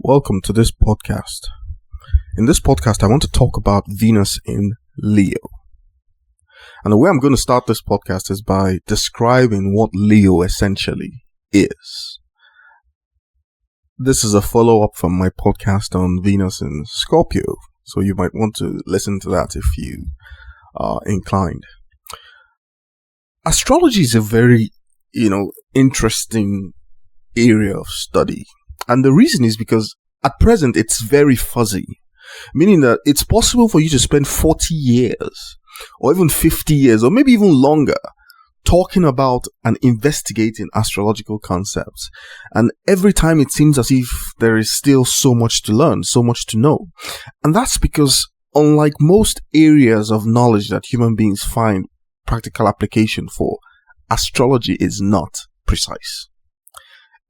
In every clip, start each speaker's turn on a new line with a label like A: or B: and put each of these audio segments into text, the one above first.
A: Welcome to this podcast. In this podcast, I want to talk about Venus in Leo. And the way I'm going to start this podcast is by describing what Leo essentially is. This is a follow-up from my podcast on Venus in Scorpio, so you might want to listen to that if you are inclined. Astrology is a very, interesting area of study. And the reason is because at present it's very fuzzy, meaning that it's possible for you to spend 40 years or even 50 years or maybe even longer talking about and investigating astrological concepts. And every time it seems as if there is still so much to learn, so much to know. And that's because unlike most areas of knowledge that human beings find practical application for, astrology is not precise.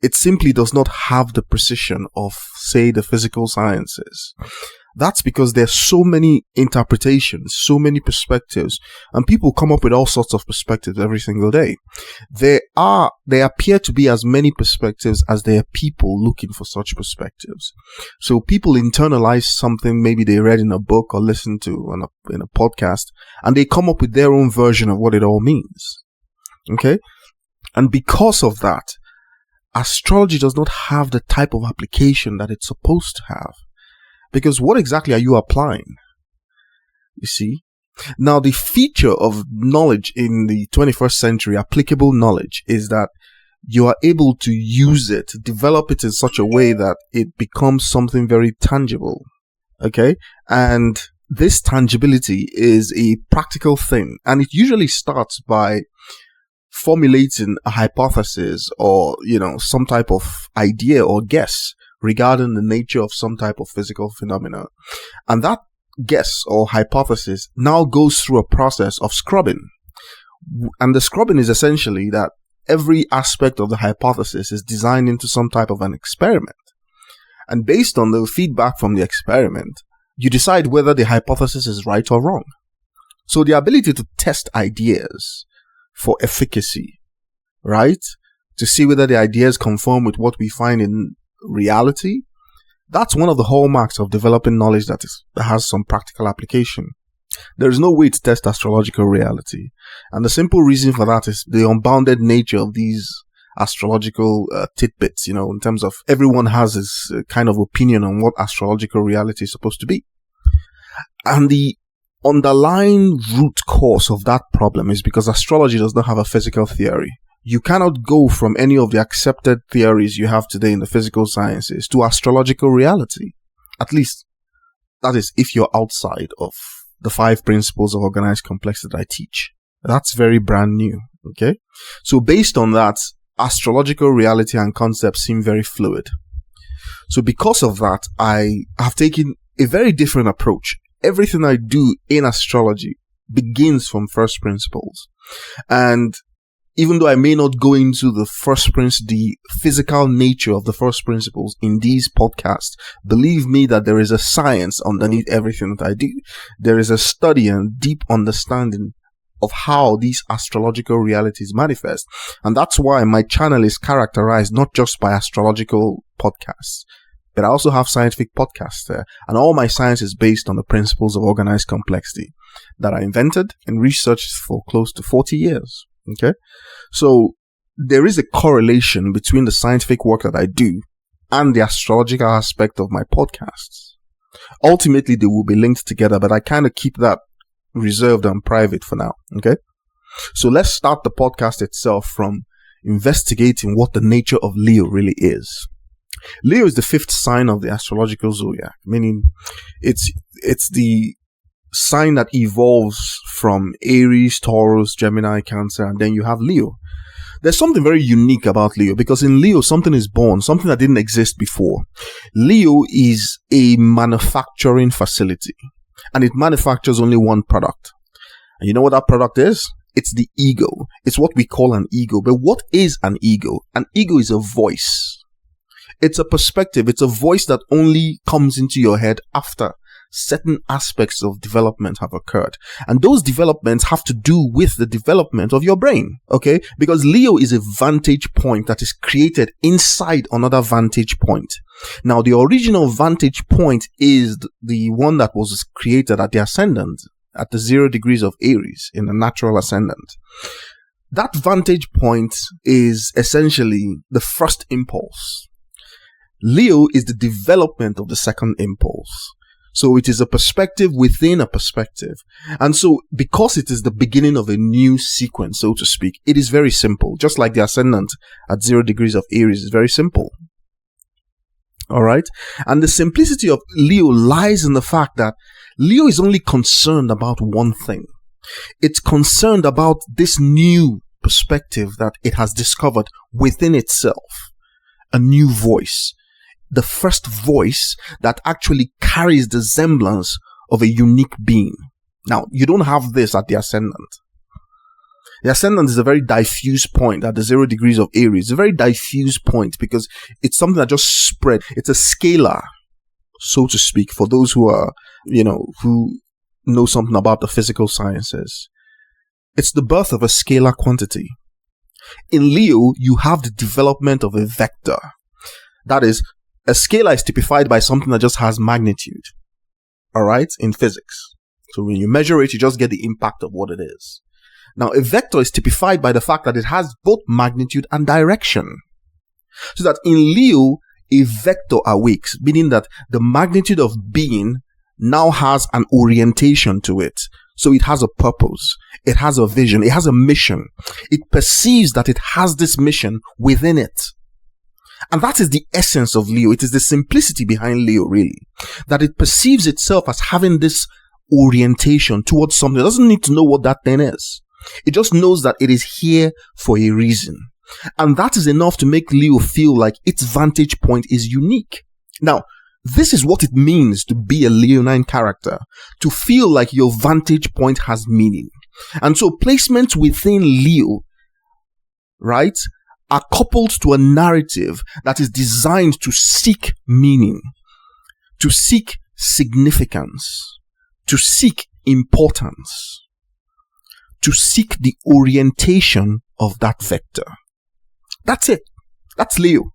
A: It simply does not have the precision of, say, the physical sciences. That's because there's so many interpretations, so many perspectives, and people come up with all sorts of perspectives every single day. There appear to be as many perspectives as there are people looking for such perspectives. So people internalize something maybe they read in a book or listened to in a podcast, and they come up with their own version of what it all means. Okay? And because of that, astrology does not have the type of application that it's supposed to have. Because what exactly are you applying? You see? Now, the feature of knowledge in the 21st century, applicable knowledge, is that you are able to use it, develop it in such a way that it becomes something very tangible. Okay? And this tangibility is a practical thing. And it usually starts by formulating a hypothesis or, some type of idea or guess regarding the nature of some type of physical phenomena. And that guess or hypothesis now goes through a process of scrubbing. And the scrubbing is essentially that every aspect of the hypothesis is designed into some type of an experiment. And based on the feedback from the experiment, you decide whether the hypothesis is right or wrong. So the ability to test ideas for efficacy, right? To see whether the ideas conform with what we find in reality. That's one of the hallmarks of developing knowledge that has some practical application. There is no way to test astrological reality. And the simple reason for that is the unbounded nature of these astrological tidbits, in terms of everyone has his kind of opinion on what astrological reality is supposed to be. And the underlying root cause of that problem is because astrology does not have a physical theory. You cannot go from any of the accepted theories you have today in the physical sciences to astrological reality. At least, that is if you're outside of the 5 principles of organized complexity that I teach. That's very brand new, okay? So based on that, astrological reality and concepts seem very fluid. So because of that, I have taken a very different approach. Everything I do in astrology begins from first principles. And even though I may not go into the physical nature of the first principles in these podcasts, believe me that there is a science underneath everything that I do. There is a study and deep understanding of how these astrological realities manifest. And that's why my channel is characterized not just by astrological podcasts, but I also have scientific podcasts there. And all my science is based on the principles of organized complexity that I invented and researched for close to 40 years. Okay? So there is a correlation between the scientific work that I do and the astrological aspect of my podcasts. Ultimately, they will be linked together, but I kind of keep that reserved and private for now. Okay? So let's start the podcast itself from investigating what the nature of Leo really is. Leo is the 5th sign of the astrological zodiac, meaning it's the sign that evolves from Aries, Taurus, Gemini, Cancer, and then you have Leo. There's something very unique about Leo because in Leo, something is born, something that didn't exist before. Leo is a manufacturing facility, and it manufactures only one product. And you know what that product is? It's the ego. It's what we call an ego. But what is an ego? An ego is a voice. It's a perspective. It's a voice that only comes into your head after certain aspects of development have occurred. And those developments have to do with the development of your brain, okay? Because Leo is a vantage point that is created inside another vantage point. Now, the original vantage point is the one that was created at the ascendant, at the 0 degrees of Aries in the natural ascendant. That vantage point is essentially the first impulse. Leo is the development of the second impulse. So it is a perspective within a perspective. And so because it is the beginning of a new sequence, so to speak, it is very simple. Just like the ascendant at 0 degrees of Aries is very simple. All right. And the simplicity of Leo lies in the fact that Leo is only concerned about one thing. It's concerned about this new perspective that it has discovered within itself. A new voice. The first voice that actually carries the semblance of a unique being. Now, you don't have this at the ascendant. The ascendant is a very diffuse point at the 0 degrees of Aries. It's a very diffuse point because it's something that just spread. It's a scalar, so to speak, for those who are, who know something about the physical sciences. It's the birth of a scalar quantity. In Leo, you have the development of a vector. That is, a scalar is typified by something that just has magnitude. All right, in physics. So when you measure it, you just get the impact of what it is. Now, a vector is typified by the fact that it has both magnitude and direction. So that in Leo, a vector awakes, meaning that the magnitude of being now has an orientation to it. So it has a purpose. It has a vision. It has a mission. It perceives that it has this mission within it. And that is the essence of Leo. It is the simplicity behind Leo, really. That it perceives itself as having this orientation towards something. It doesn't need to know what that thing is. It just knows that it is here for a reason. And that is enough to make Leo feel like its vantage point is unique. Now, this is what it means to be a Leonine character. To feel like your vantage point has meaning. And so placements within Leo, right, are coupled to a narrative that is designed to seek meaning, to seek significance, to seek importance, to seek the orientation of that vector. That's it. That's Leo.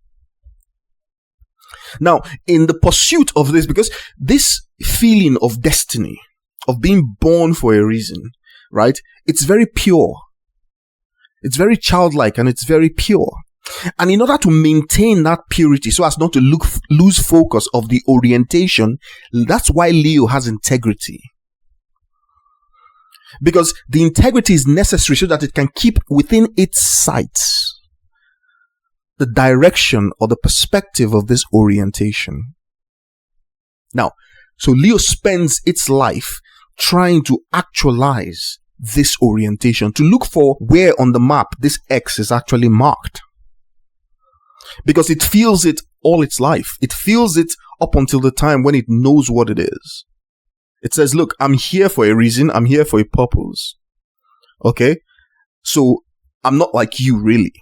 A: Now, in the pursuit of this, because this feeling of destiny, of being born for a reason, right? It's very pure. It's very childlike and it's very pure. And in order to maintain that purity, so as not to lose focus of the orientation, that's why Leo has integrity. Because the integrity is necessary so that it can keep within its sights the direction or the perspective of this orientation. Now, so Leo spends its life trying to actualize this orientation, to look for where on the map this X is actually marked. Because it feels it all its life. It feels it up until the time when it knows what it is. It says, look, I'm here for a reason. I'm here for a purpose. Okay? So, I'm not like you, really.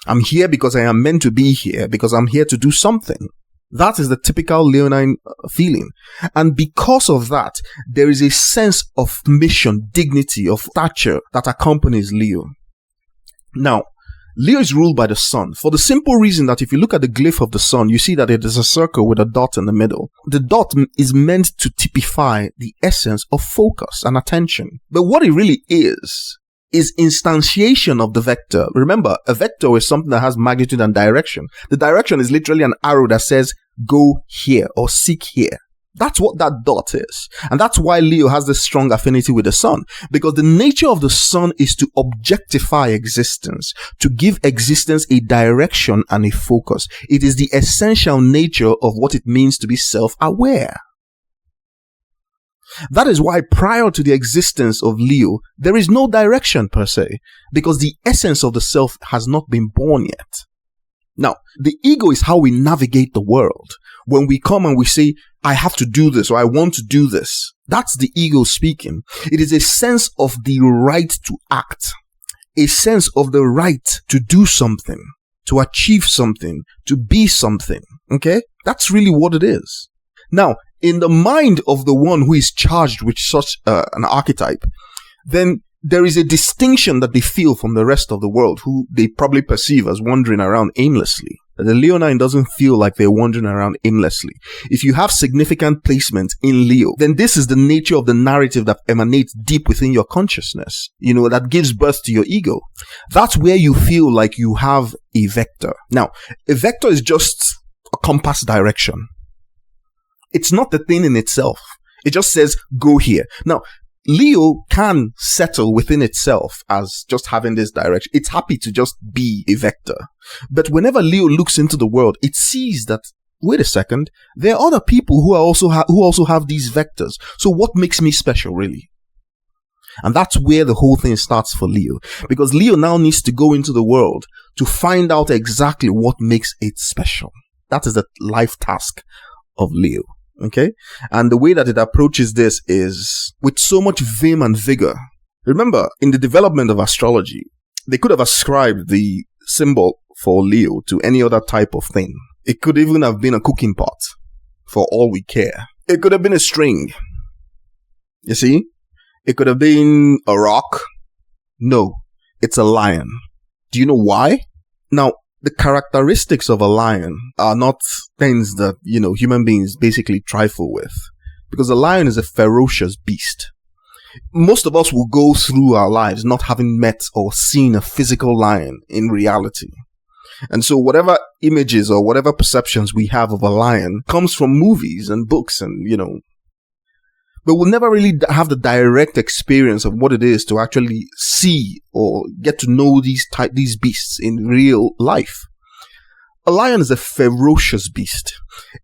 A: I'm here because I am meant to be here, because I'm here to do something. That is the typical Leonine feeling. And because of that, there is a sense of mission, dignity, of stature that accompanies Leo. Now, Leo is ruled by the sun for the simple reason that if you look at the glyph of the sun, you see that it is a circle with a dot in the middle. The dot is meant to typify the essence of focus and attention. But what it really is instantiation of the vector. Remember, a vector is something that has magnitude and direction. The direction is literally an arrow that says, go here or seek here. That's what that dot is. And that's why Leo has this strong affinity with the sun. Because the nature of the sun is to objectify existence, to give existence a direction and a focus. It is the essential nature of what it means to be self-aware. That is why prior to the existence of Leo, there is no direction per se, because the essence of the self has not been born yet. Now, the ego is how we navigate the world. When we come and we say, I have to do this or I want to do this, that's the ego speaking. It is a sense of the right to act, a sense of the right to do something, to achieve something, to be something. Okay? That's really what it is. Now, in the mind of the one who is charged with such an archetype, then there is a distinction that they feel from the rest of the world, who they probably perceive as wandering around aimlessly. The Leonine doesn't feel like they're wandering around aimlessly. If you have significant placement in Leo, then this is the nature of the narrative that emanates deep within your consciousness, that gives birth to your ego. That's where you feel like you have a vector. Now, a vector is just a compass direction. It's not the thing in itself. It just says, go here. Now, Leo can settle within itself as just having this direction. It's happy to just be a vector. But whenever Leo looks into the world, it sees that, wait a second, there are other people who also have these vectors. So what makes me special, really? And that's where the whole thing starts for Leo. Because Leo now needs to go into the world to find out exactly what makes it special. That is the life task of Leo. Okay? And the way that it approaches this is with so much vim and vigor. Remember, in the development of astrology, they could have ascribed the symbol for Leo to any other type of thing. It could even have been a cooking pot, for all we care. It could have been a string. You see? It could have been a rock. No, it's a lion. Do you know why? Now, the characteristics of a lion are not things that, human beings basically trifle with. Because a lion is a ferocious beast. Most of us will go through our lives not having met or seen a physical lion in reality. And so whatever images or whatever perceptions we have of a lion comes from movies and books and, but we'll never really have the direct experience of what it is to actually see or get to know these beasts in real life. A lion is a ferocious beast,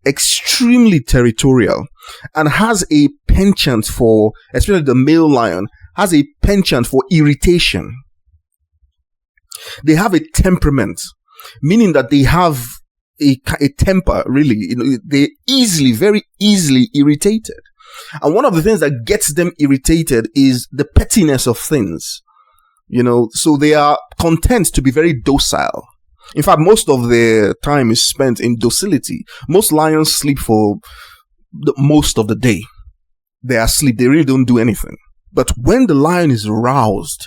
A: extremely territorial, and has a penchant for, especially the male lion, has a penchant for irritation. They have a temperament, meaning that they have a temper, really. They're very easily irritated. And one of the things that gets them irritated is the pettiness of things. So they are content to be very docile. In fact, most of their time is spent in docility. Most lions sleep for most of the day. They are asleep. They really don't do anything. But when the lion is roused,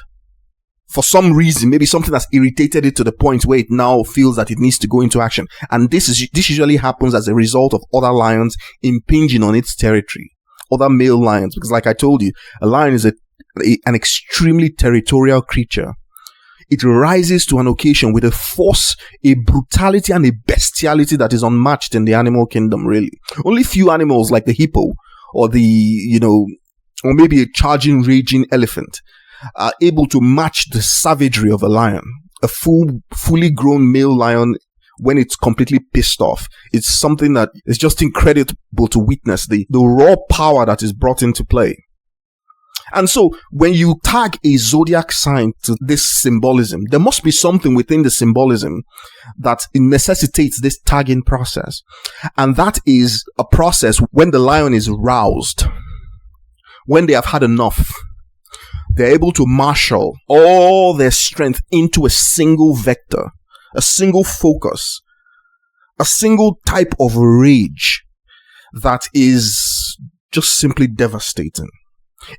A: for some reason, maybe something that's irritated it to the point where it now feels that it needs to go into action. And this usually happens as a result of other lions impinging on its territory. Other male lions, because like I told you, a lion is an extremely territorial creature. It rises to an occasion with a force, a brutality, and a bestiality that is unmatched in the animal kingdom, really. Only few animals like the hippo or or maybe a charging, raging elephant are able to match the savagery of a lion. A fully grown male lion, when it's completely pissed off, it's something that is just incredible to witness, the raw power that is brought into play. And so when you tag a zodiac sign to this symbolism, there must be something within the symbolism that necessitates this tagging process. And that is a process when the lion is roused, when they have had enough. They're able to marshal all their strength into a single vector, a single focus, a single type of rage that is just simply devastating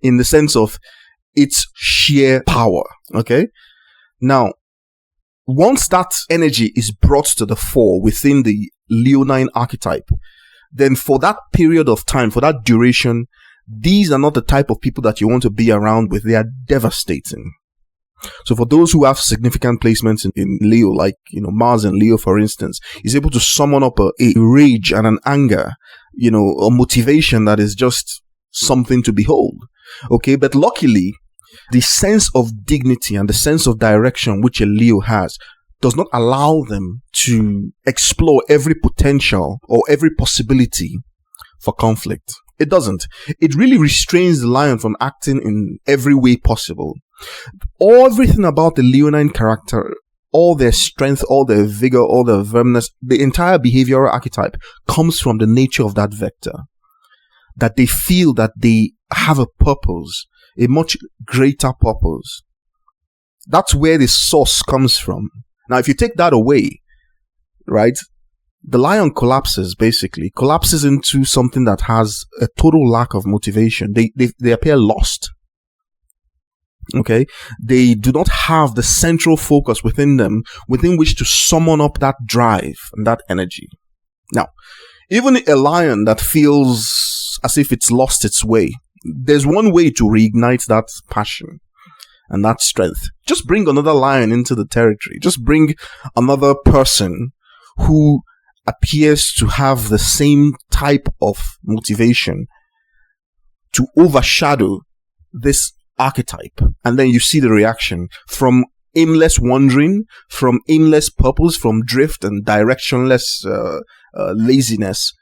A: in the sense of its sheer power. Okay? Now, once that energy is brought to the fore within the Leonine archetype, then for that period of time, for that duration, these are not the type of people that you want to be around with. They are devastating. So for those who have significant placements in Leo, like, Mars in Leo, for instance, is able to summon up a rage and an anger, a motivation that is just something to behold. Okay. But luckily, the sense of dignity and the sense of direction which a Leo has does not allow them to explore every potential or every possibility for conflict. It doesn't. It really restrains the lion from acting in every way possible. Everything about the Leonine character, all their strength, all their vigor, all their firmness, the entire behavioral archetype comes from the nature of that vector. That they feel that they have a purpose, a much greater purpose. That's where the source comes from. Now, if you take that away, right, the lion collapses into something that has a total lack of motivation. They appear lost. Okay. They do not have the central focus within them within which to summon up that drive and that energy. Now, even a lion that feels as if it's lost its way, there's one way to reignite that passion and that strength. Just bring another lion into the territory. Just bring another person who appears to have the same type of motivation to overshadow this archetype. And then you see the reaction from aimless wandering, from aimless purpose, from drift and directionless laziness,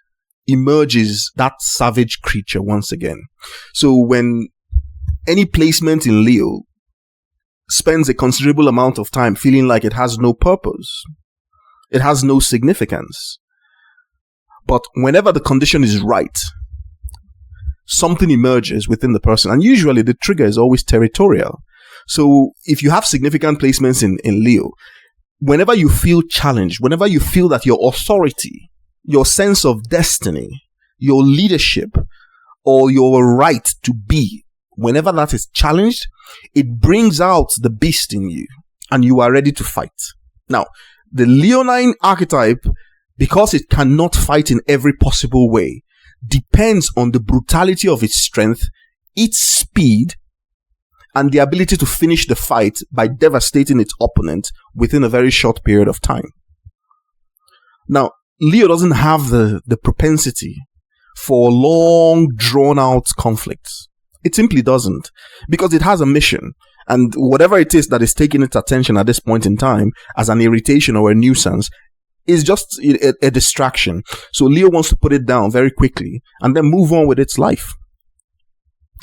A: emerges that savage creature once again. So when any placement in Leo spends a considerable amount of time feeling like it has no purpose, it has no significance, but whenever the condition is right, something emerges within the person, and usually the trigger is always territorial. So if you have significant placements in Leo, whenever you feel challenged, whenever you feel that your authority, your sense of destiny, your leadership, or your right to be, whenever that is challenged, it brings out the beast in you and you are ready to fight. Now, the Leonine archetype, because it cannot fight in every possible way, depends on the brutality of its strength, its speed, and the ability to finish the fight by devastating its opponent within a very short period of time. Now, Leo doesn't have the propensity for long, drawn-out conflicts. It simply doesn't, because it has a mission, and whatever it is that is taking its attention at this point in time as an irritation or a nuisance is just a distraction. So Leo wants to put it down very quickly and then move on with its life.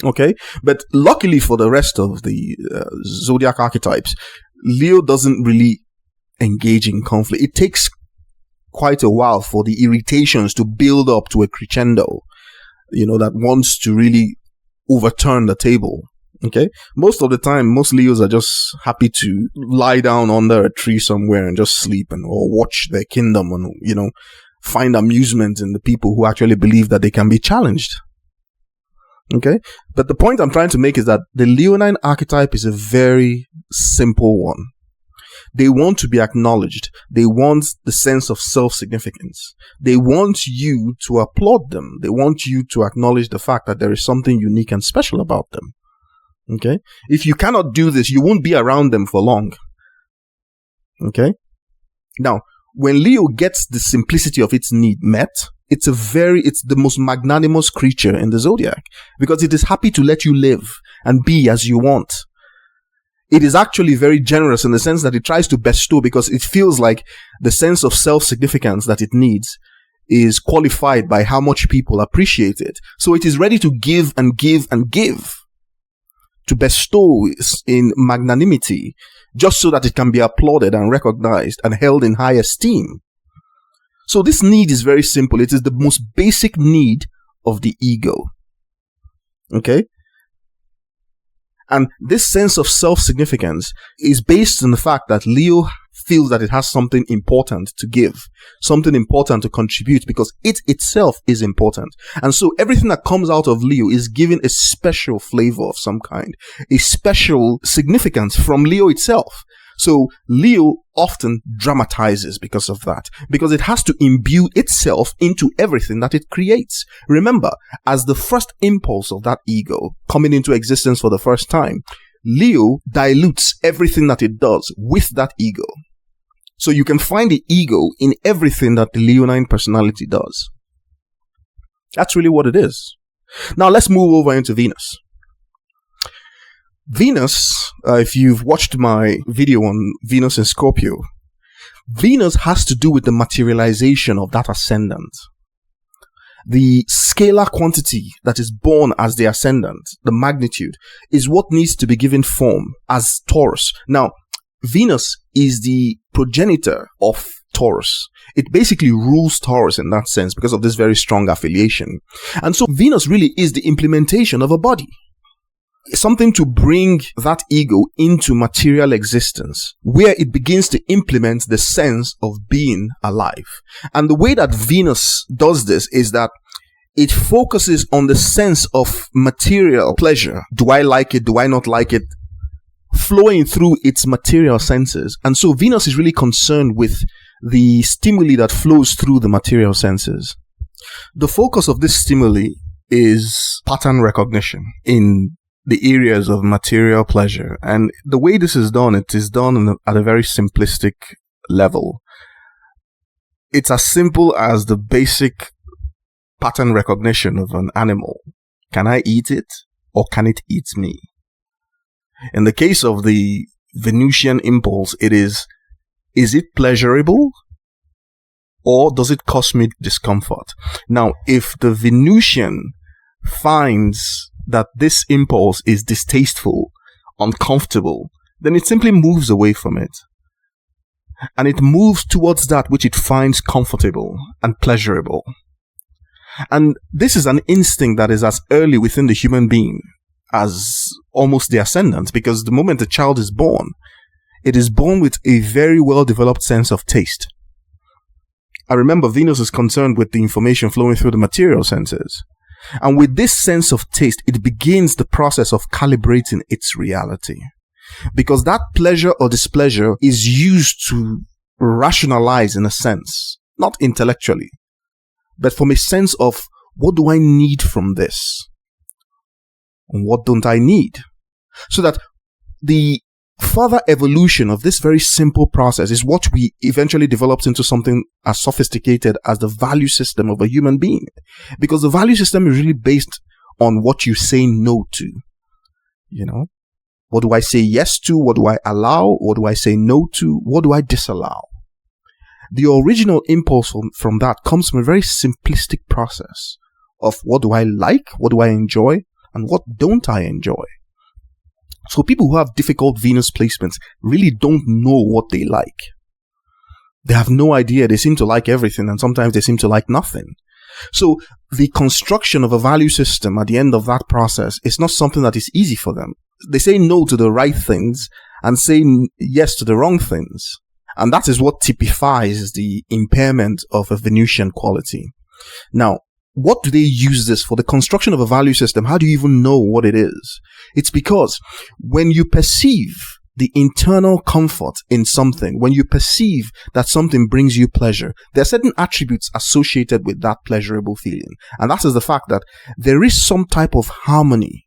A: Okay? But luckily for the rest of the zodiac archetypes, Leo doesn't really engage in conflict. It takes quite a while for the irritations to build up to a crescendo, that wants to really overturn the table. Okay? Most of the time, most Leos are just happy to lie down under a tree somewhere and just sleep or watch their kingdom and, find amusement in the people who actually believe that they can be challenged. Okay? But the point I'm trying to make is that the Leonine archetype is a very simple one. They want to be acknowledged. They want the sense of self-significance. They want you to applaud them. They want you to acknowledge the fact that there is something unique and special about them. Okay? If you cannot do this, you won't be around them for long. Okay? Now, when Leo gets the simplicity of its need met, it's the most magnanimous creature in the zodiac, because it is happy to let you live and be as you want. It is actually very generous in the sense that it tries to bestow, because it feels like the sense of self-significance that it needs is qualified by how much people appreciate it. So it is ready to give and give and give, to bestow in magnanimity, just so that it can be applauded and recognized and held in high esteem. So this need is very simple. It is the most basic need of the ego. Okay? And this sense of self-significance is based on the fact that Leo feels that it has something important to give, something important to contribute, because it itself is important. And so everything that comes out of Leo is given a special flavor of some kind, a special significance from Leo itself. So Leo often dramatizes because of that, because it has to imbue itself into everything that it creates. Remember, as the first impulse of that ego coming into existence for the first time, Leo dilutes everything that it does with that ego. So you can find the ego in everything that the Leonine personality does. That's really what it is. Now let's move over into Venus. Venus, if you've watched my video on Venus in Scorpio, Venus has to do with the materialization of that ascendant. The scalar quantity that is born as the ascendant, the magnitude, is what needs to be given form as Taurus. Now, Venus is the progenitor of Taurus. It basically rules Taurus in that sense because of this very strong affiliation. And so Venus really is the implementation of a body. something to bring that ego into material existence, where it begins to implement the sense of being alive. And the way that Venus does this is that it focuses on the sense of material pleasure. Do I like it? Do I not like it? Flowing through its material senses. And so Venus is really concerned with the stimuli that flows through the material senses. The focus of this stimuli is pattern recognition in the areas of material pleasure. And the way this is done, it is done at a very simplistic level. It's as simple as the basic pattern recognition of an animal. Can I eat it, or can it eat me? In the case of the Venusian impulse, it is it pleasurable, or does it cause me discomfort? Now, if the Venusian finds that this impulse is distasteful, uncomfortable, then it simply moves away from it. And it moves towards that which it finds comfortable and pleasurable. And this is an instinct that is as early within the human being as almost the ascendant, because the moment a child is born, it is born with a very well-developed sense of taste. I remember Venus is concerned with the information flowing through the material senses. And with this sense of taste, it begins the process of calibrating its reality. Because that pleasure or displeasure is used to rationalize in a sense, not intellectually, but from a sense of, what do I need from this? And what don't I need? So that the further evolution of this very simple process is what we eventually developed into something as sophisticated as the value system of a human being. Because the value system is really based on what you say no to. You know, what do I say yes to? What do I allow? What do I say no to? What do I disallow? The original impulse from that comes from a very simplistic process of what do I like? What do I enjoy? And what don't I enjoy? So people who have difficult Venus placements really don't know what they like. They have no idea. They seem to like everything, and sometimes they seem to like nothing. So the construction of a value system at the end of that process is not something that is easy for them. They say no to the right things and say yes to the wrong things. And that is what typifies the impairment of a Venusian quality. Now, what do they use this for? The construction of a value system. How do you even know what it is? It's because when you perceive the internal comfort in something, when you perceive that something brings you pleasure, there are certain attributes associated with that pleasurable feeling. And that is the fact that there is some type of harmony,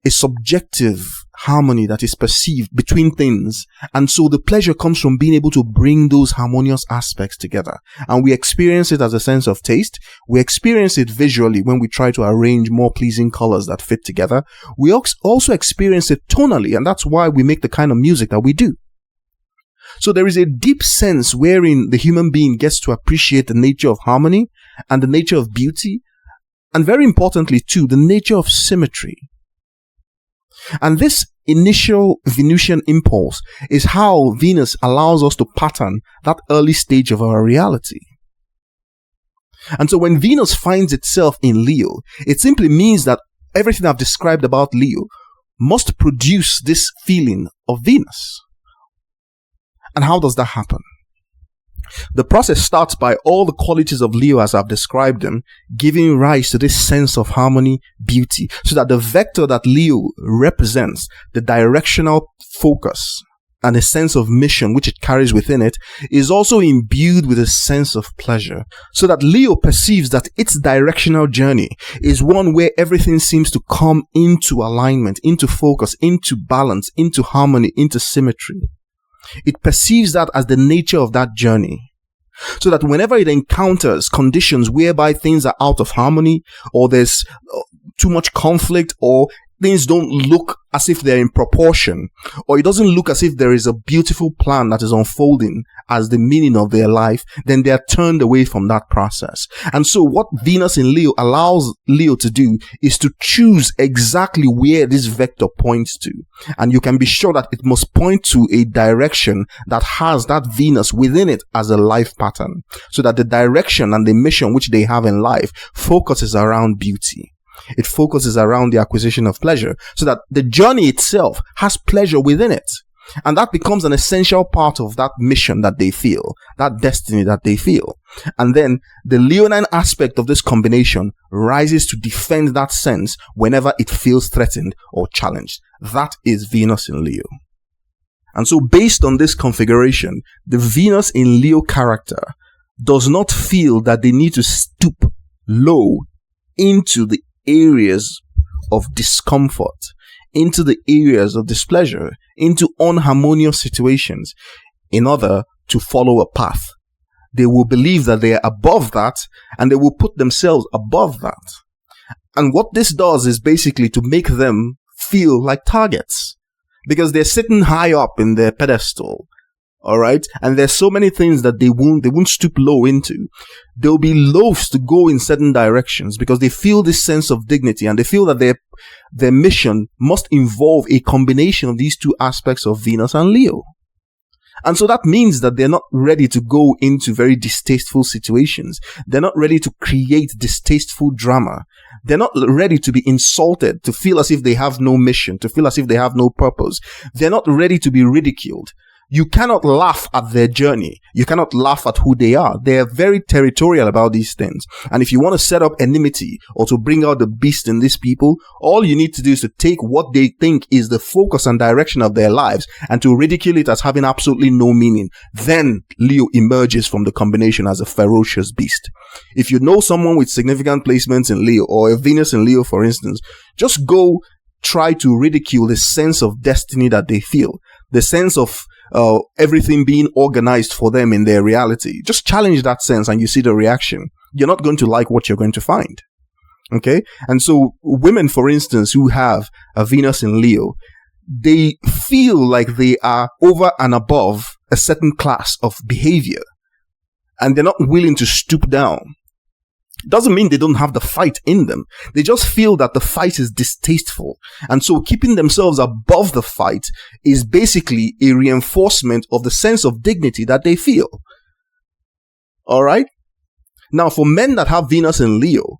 A: a subjective harmony that is perceived between things. And so the pleasure comes from being able to bring those harmonious aspects together. And we experience it as a sense of taste. We experience it visually when we try to arrange more pleasing colors that fit together. We also experience it tonally, and that's why we make the kind of music that we do. So there is a deep sense wherein the human being gets to appreciate the nature of harmony and the nature of beauty, and very importantly too, the nature of symmetry. And this initial Venusian impulse is how Venus allows us to pattern that early stage of our reality. And so when Venus finds itself in Leo, it simply means that everything I've described about Leo must produce this feeling of Venus. And how does that happen? The process starts by all the qualities of Leo as I've described them, giving rise to this sense of harmony, beauty, so that the vector that Leo represents, the directional focus and a sense of mission which it carries within it, is also imbued with a sense of pleasure, so that Leo perceives that its directional journey is one where everything seems to come into alignment, into focus, into balance, into harmony, into symmetry. It perceives that as the nature of that journey. So that whenever it encounters conditions whereby things are out of harmony, or there's too much conflict, or things don't look as if they're in proportion, or it doesn't look as if there is a beautiful plan that is unfolding as the meaning of their life, then they are turned away from that process. And so what Venus in Leo allows Leo to do is to choose exactly where this vector points to. And you can be sure that it must point to a direction that has that Venus within it as a life pattern, so that the direction and the mission which they have in life focuses around beauty. It focuses around the acquisition of pleasure so that the journey itself has pleasure within it. And that becomes an essential part of that mission that they feel, that destiny that they feel. And then the Leonine aspect of this combination rises to defend that sense whenever it feels threatened or challenged. That is Venus in Leo. And so based on this configuration, the Venus in Leo character does not feel that they need to stoop low into the areas of discomfort, into the areas of displeasure, into unharmonious situations in order to follow a path. They will believe that they are above that, and they will put themselves above that. And what this does is basically to make them feel like targets, because they're sitting high up in their pedestal. All right. And there's so many things that they won't stoop low into. They'll be loath to go in certain directions because they feel this sense of dignity, and they feel that their mission must involve a combination of these two aspects of Venus and Leo. And so that means that they're not ready to go into very distasteful situations. They're not ready to create distasteful drama. They're not ready to be insulted, to feel as if they have no mission, to feel as if they have no purpose. They're not ready to be ridiculed. You cannot laugh at their journey. You cannot laugh at who they are. They are very territorial about these things. And if you want to set up enmity or to bring out the beast in these people, all you need to do is to take what they think is the focus and direction of their lives and to ridicule it as having absolutely no meaning. Then Leo emerges from the combination as a ferocious beast. If you know someone with significant placements in Leo, or a Venus in Leo, for instance, just go try to ridicule the sense of destiny that they feel, the sense of everything being organized for them in their reality. Just challenge that sense and you see the reaction. You're not going to like what you're going to find. Okay? And so women, for instance, who have a Venus in Leo, they feel like they are over and above a certain class of behavior, and they're not willing to stoop down. Doesn't mean they don't have the fight in them. They just feel that the fight is distasteful. And so keeping themselves above the fight is basically a reinforcement of the sense of dignity that they feel. All right? Now, for men that have Venus in Leo,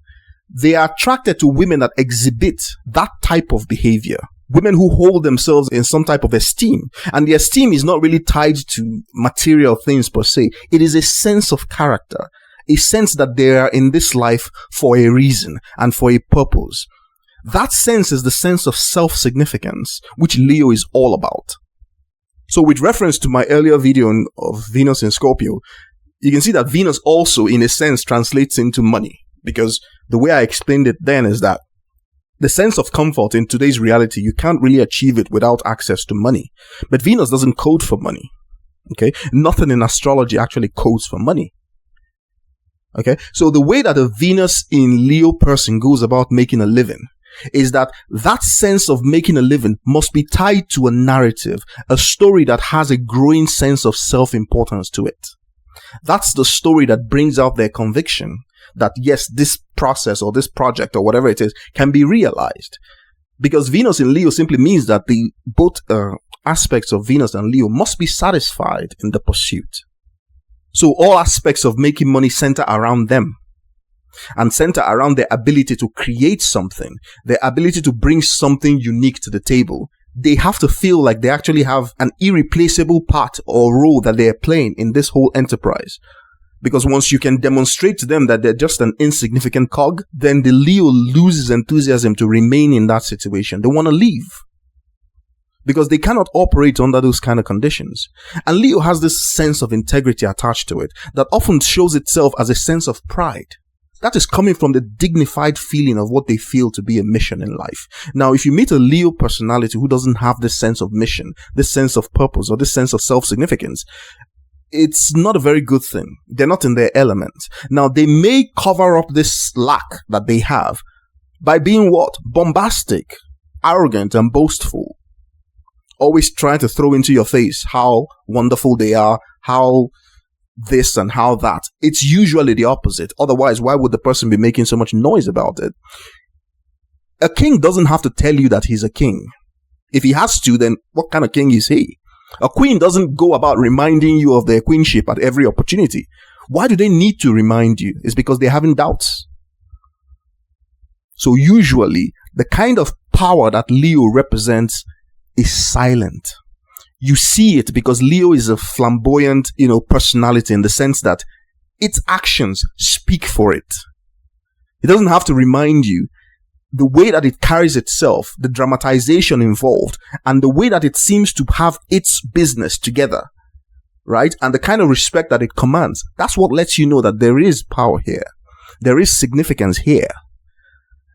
A: they are attracted to women that exhibit that type of behavior. Women who hold themselves in some type of esteem. And the esteem is not really tied to material things per se. It is a sense of character. A sense that they are in this life for a reason and for a purpose. That sense is the sense of self-significance, which Leo is all about. So with reference to my earlier video of Venus in Scorpio, you can see that Venus also, in a sense, translates into money. Because the way I explained it then is that the sense of comfort in today's reality, you can't really achieve it without access to money. But Venus doesn't code for money. Okay? Nothing in astrology actually codes for money. Okay, so the way that a Venus in Leo person goes about making a living is that sense of making a living must be tied to a narrative, a story that has a growing sense of self-importance to it. That's the story that brings out their conviction that yes, this process or this project or whatever it is can be realized. Because Venus in Leo simply means that the both aspects of Venus and Leo must be satisfied in the pursuit. So all aspects of making money center around them and center around their ability to create something, their ability to bring something unique to the table. They have to feel like they actually have an irreplaceable part or role that they are playing in this whole enterprise. Because once you can demonstrate to them that they're just an insignificant cog, then the Leo loses enthusiasm to remain in that situation. They want to leave. Because they cannot operate under those kind of conditions. And Leo has this sense of integrity attached to it that often shows itself as a sense of pride. That is coming from the dignified feeling of what they feel to be a mission in life. Now, if you meet a Leo personality who doesn't have this sense of mission, this sense of purpose, or this sense of self-significance, it's not a very good thing. They're not in their element. Now, they may cover up this lack that they have by being what? Bombastic, arrogant, and boastful. Always trying to throw into your face how wonderful they are, how this and how that. It's usually the opposite. Otherwise, why would the person be making so much noise about it? A king doesn't have to tell you that he's a king. If he has to, then what kind of king is he? A queen doesn't go about reminding you of their queenship at every opportunity. Why do they need to remind you? It's because they're having doubts. So usually, the kind of power that Leo represents is silent. You see it because Leo is a flamboyant, personality in the sense that its actions speak for it. It doesn't have to remind you. The way that it carries itself, the dramatization involved, and the way that it seems to have its business together, right? And the kind of respect that it commands, that's what lets you know that there is power here. There is significance here.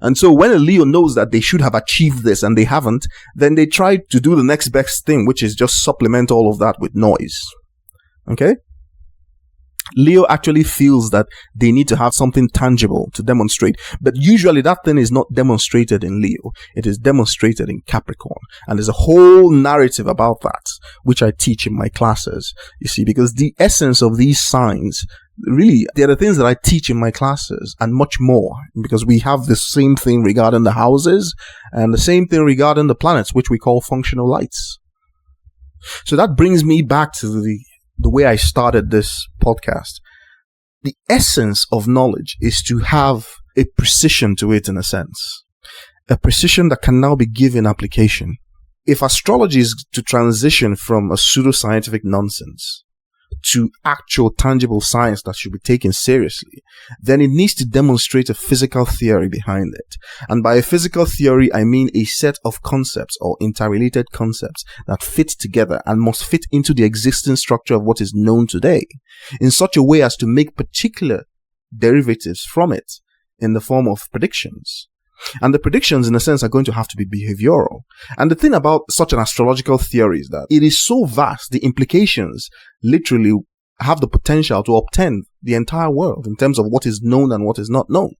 A: And so when a Leo knows that they should have achieved this and they haven't, then they try to do the next best thing, which is just supplement all of that with noise. Okay? Leo actually feels that they need to have something tangible to demonstrate, but usually that thing is not demonstrated in Leo. It is demonstrated in Capricorn. And there's a whole narrative about that, which I teach in my classes, you see, because the essence of these signs, really, they're the things that I teach in my classes and much more, because we have the same thing regarding the houses and the same thing regarding the planets, which we call functional lights. So that brings me back to the way I started this podcast. The essence of knowledge is to have a precision to it, in a sense. A precision that can now be given application. If astrology is to transition from a pseudoscientific nonsense to actual tangible science that should be taken seriously, then it needs to demonstrate a physical theory behind it. And by a physical theory, I mean a set of concepts or interrelated concepts that fit together and must fit into the existing structure of what is known today in such a way as to make particular derivatives from it in the form of predictions. And the predictions, in a sense, are going to have to be behavioral. And the thing about such an astrological theory is that it is so vast, the implications literally have the potential to upend the entire world in terms of what is known and what is not known.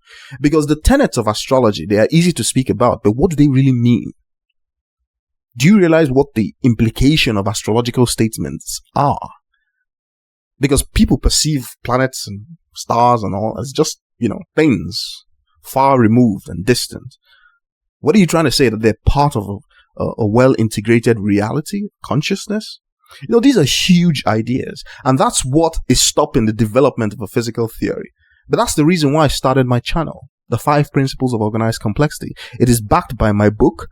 A: Because the tenets of astrology, they are easy to speak about, but what do they really mean? Do you realize what the implication of astrological statements are? Because people perceive planets and stars and all as just, things far removed and distant. What are you trying to say? That they're part of a well-integrated reality, consciousness? These are huge ideas. And that's what is stopping the development of a physical theory. But that's the reason why I started my channel, The 5 Principles of Organized Complexity. It is backed by my book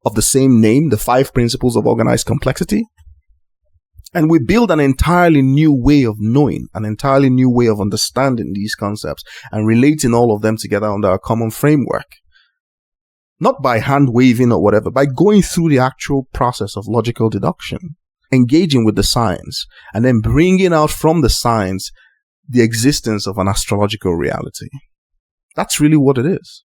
A: of the same name, The 5 Principles of Organized Complexity. And we build an entirely new way of knowing, an entirely new way of understanding these concepts and relating all of them together under a common framework. Not by hand waving or whatever, by going through the actual process of logical deduction, engaging with the science, and then bringing out from the science the existence of an astrological reality. That's really what it is.